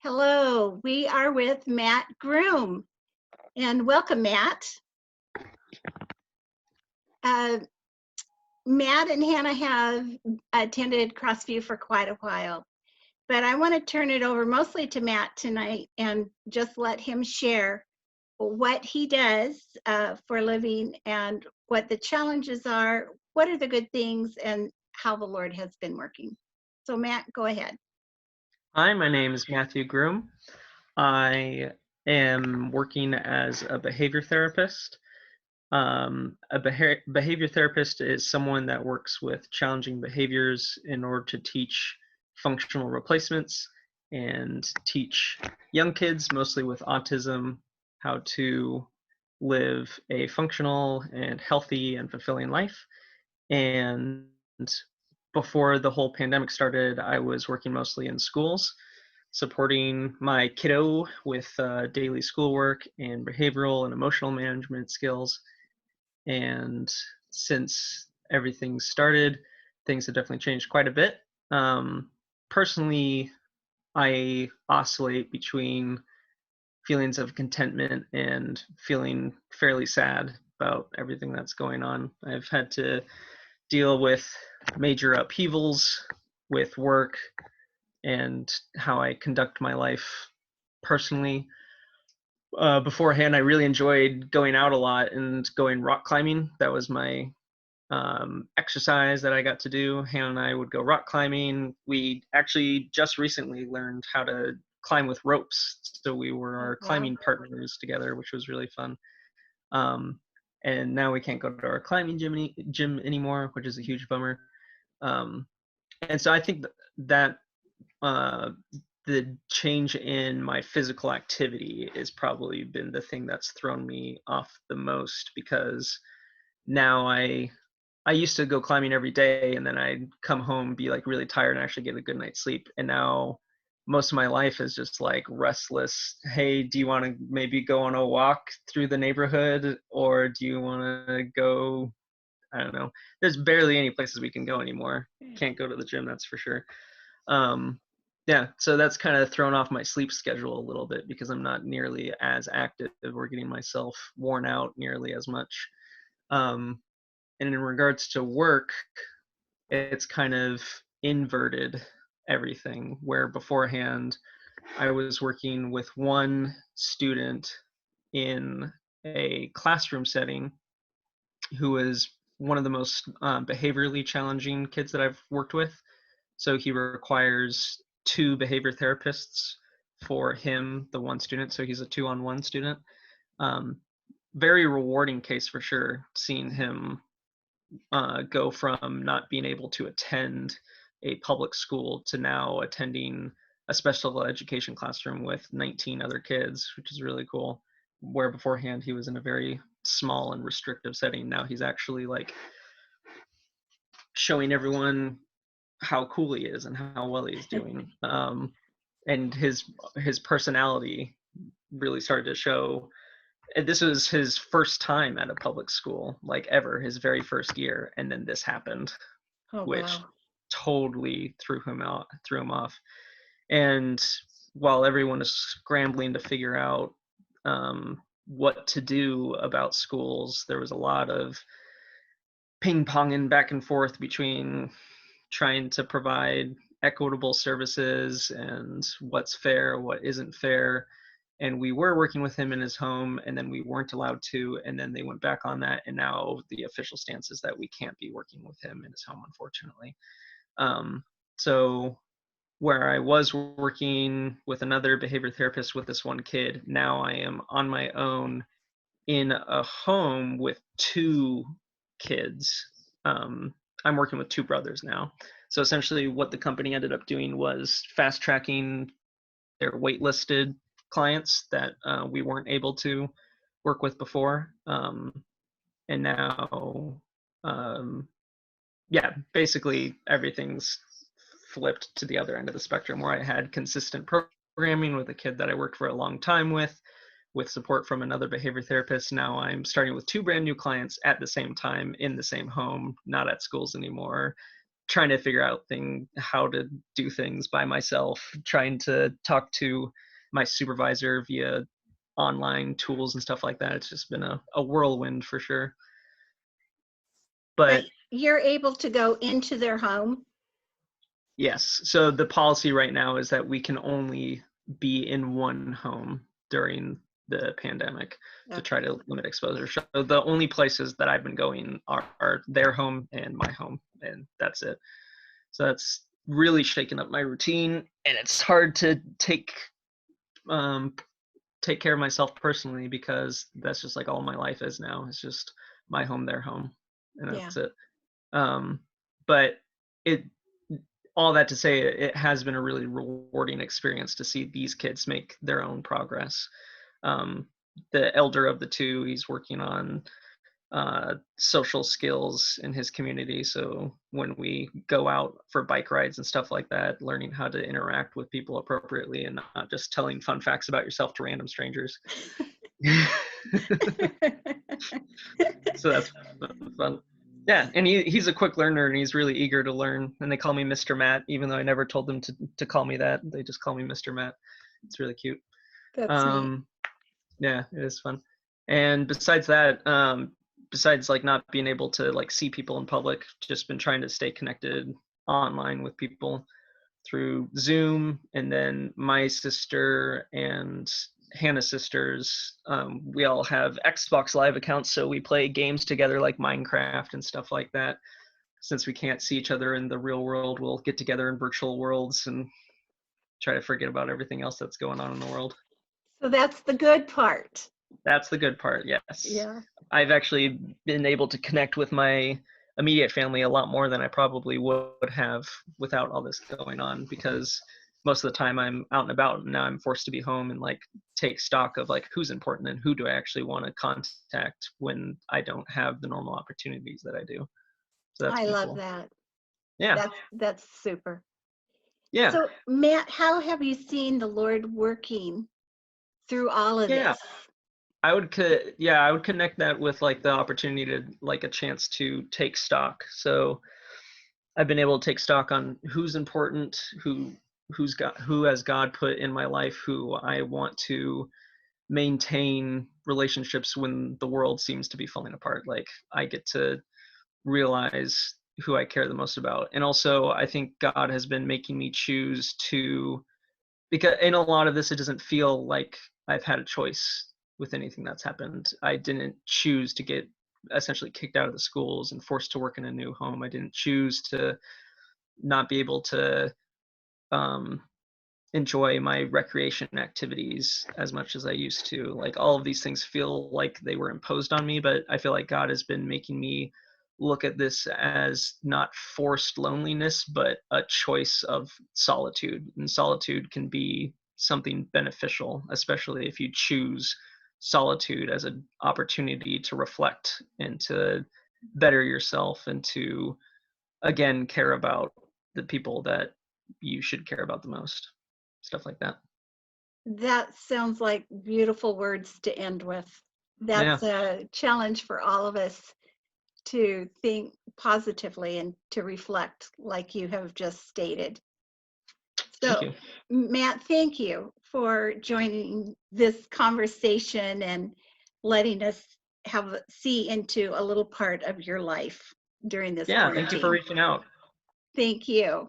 Hello, we are with Matt Groome, and welcome, Matt. Uh, Matt and Hannah have attended Crossview for quite a while, but I want to turn it over mostly to Matt tonight and just let him share what he does for a living and what the challenges are, what are the good things, and how the Lord has been working. So Matt, go ahead. Hi, my name is Matthew Groome. I am working as a behavior therapist. A behavior therapist is someone that works with challenging behaviors in order to teach functional replacements and teach young kids, mostly with autism, how to live a functional and healthy and fulfilling life. And before the whole pandemic started, I was working mostly in schools, supporting my kiddo with daily schoolwork and behavioral and emotional management skills. And since everything started, things have definitely changed quite a bit. Personally, I oscillate between feelings of contentment and feeling fairly sad about everything that's going on. I've had to deal with major upheavals with work and how I conduct my life personally. Beforehand, I really enjoyed going out a lot and going rock climbing. That was my exercise that I got to do. Hannah and I would go rock climbing. We actually just recently learned how to climb with ropes. So we were our climbing partners together, which was really fun. And now we can't go to our climbing gym anymore, which is a huge bummer. And so I think that the change in my physical activity has probably been the thing that's thrown me off the most, because now I used to go climbing every day and then I'd come home, be like really tired and actually get a good night's sleep. And now most of my life is just like restless. Hey, do you want to maybe go on a walk through the neighborhood, or do you want to go? I don't know. There's barely any places we can go anymore. Can't go to the gym, that's for sure. Yeah, so that's kind of thrown off my sleep schedule a little bit, because I'm not nearly as active or getting myself worn out nearly as much. And in regards to work, it's kind of inverted everything, where beforehand I was working with one student in a classroom setting who is one of the most behaviorally challenging kids that I've worked with. So he requires 2 behavior therapists for him, the one student. So he's a 2-on-1 student. Very rewarding case for sure, seeing him go from not being able to attend a public school to now attending a special education classroom with 19 other kids, which is really cool. Where beforehand he was in a very small and restrictive setting. Now he's actually like showing everyone how cool he is and how well he's doing. And his personality really started to show. And this was his first time at a public school, like ever, his very first year, and then this happened, which totally threw him off. And while everyone is scrambling to figure out what to do about schools, there was a lot of ping-ponging back and forth between trying to provide equitable services and what's fair, what isn't fair. And we were working with him in his home, and then we weren't allowed to, and then they went back on that, and now the official stance is that we can't be working with him in his home, unfortunately. So where I was working with another behavior therapist with this one kid, now I am on my own in a home with 2 kids. I'm working with 2 brothers now. So essentially what the company ended up doing was fast tracking their waitlisted clients that we weren't able to work with before. And now, yeah, basically everything's flipped to the other end of the spectrum, where I had consistent programming with a kid that I worked for a long time with support from another behavior therapist. Now I'm starting with 2 brand new clients at the same time in the same home, not at schools anymore, trying to figure out how to do things by myself, trying to talk to my supervisor via online tools and stuff like that. It's just been a whirlwind for sure. But But you're able to go into their home? yes, so the policy right now is that we can only be in one home during the pandemic to try Okay. to limit exposure. So the only places that I've been going are their home and my home, and that's it. So that's really shaken up my routine, and it's hard to um, take care of myself personally because that's just like all my life is now. It's just my home, their home, and Yeah. that's it. But it all that to say, it has been a really rewarding experience to see these kids make their own progress. Um, the elder of the two, he's working on social skills in his community. So when we go out for bike rides and stuff like that, learning how to interact with people appropriately and not just telling fun facts about yourself to random strangers. So that's fun. Yeah, and he's a quick learner and he's really eager to learn. And they call me Mr. Matt, even though I never told them to call me that. They just call me Mr. Matt. It's really cute. That's neat. Um, yeah, it is fun. And besides that, besides like not being able to like see people in public, just been trying to stay connected online with people through Zoom. And then my sister and Hannah's sisters, we all have Xbox Live accounts, so we play games together like Minecraft and stuff like that. Since we can't see each other in the real world, we'll get together in virtual worlds and try to forget about everything else that's going on in the world. So that's the good part. That's the good part, yes. Yeah. I've actually been able to connect with my immediate family a lot more than I probably would have without all this going on, because most of the time I'm out and about and now I'm forced to be home and like take stock of like who's important and who do I actually want to contact when I don't have the normal opportunities that I do. So that's I been love cool. that. Yeah. That's super. Yeah. So, Matt, how have you seen the Lord working through all of Yeah. this? I would connect that with like the opportunity to like a chance to take stock. So I've been able to take stock on who's important, who has God put in my life, who I want to maintain relationships when the world seems to be falling apart. Like I get to realize who I care the most about. And also I think God has been making me choose to, because in a lot of this it doesn't feel like I've had a choice with anything that's happened. I didn't choose to get essentially kicked out of the schools and forced to work in a new home. I didn't choose to not be able to um, enjoy my recreation activities as much as I used to. Like all of these things feel like they were imposed on me, but I feel like God has been making me look at this as not forced loneliness, but a choice of solitude. And solitude can be something beneficial, especially if you choose solitude as an opportunity to reflect and to better yourself and to again care about the people that you should care about the most, stuff like that. That sounds like beautiful words to end with. Yeah, That's a challenge for all of us to think positively and to reflect, like you have just stated. thank So, you. Matt, thank you for joining this conversation and letting us see into a little part of your life during this Yeah, thank you for quarantine. reaching out. Thank you.